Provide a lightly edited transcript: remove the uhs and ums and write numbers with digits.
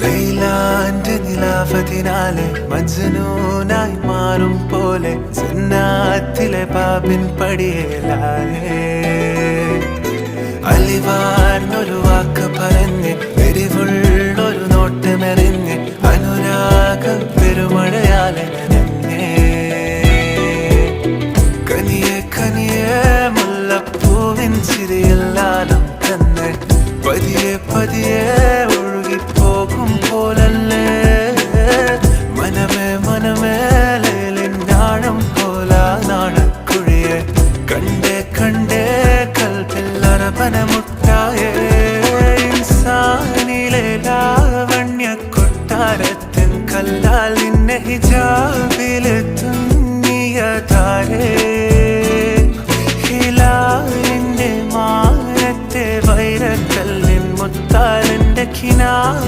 ലൈലാന്റെ നിലാവതിനാലെ മജ്നൂനായി മാറും പോലെ ജന്നാത്തിലെ ബാബിൻ പടിയേലായേ അലിവാർന്നൊരു വാക്ക് പറഞ്ഞ് എരിവുള്ളൊരു നോട്ടമെറിഞ്ഞ് അനുരാഗ പെരുമഴയാലെ നനഞ്ഞേ കനിയെ കനിയെ മുല്ലപ്പൂവിൻ ചിരിയെല്ലാലും തന്നെ പതിയെ പതിയെ ഒഴുകിപ്പോകും പോലല്ലേ മനമേ മനമേ ലേലിനാഴം പോലാ നാണക്കുഴിയെ കണ്ടേ കണ്ടേ കൽപ്പില്ലറപനമുട്ടായേ ഇൻസാനിലെ ലാവണ്യ കൊട്ടാരത്തിൻ കല്ലാൽ നിന്നെ ഹിജാബിലെത്തും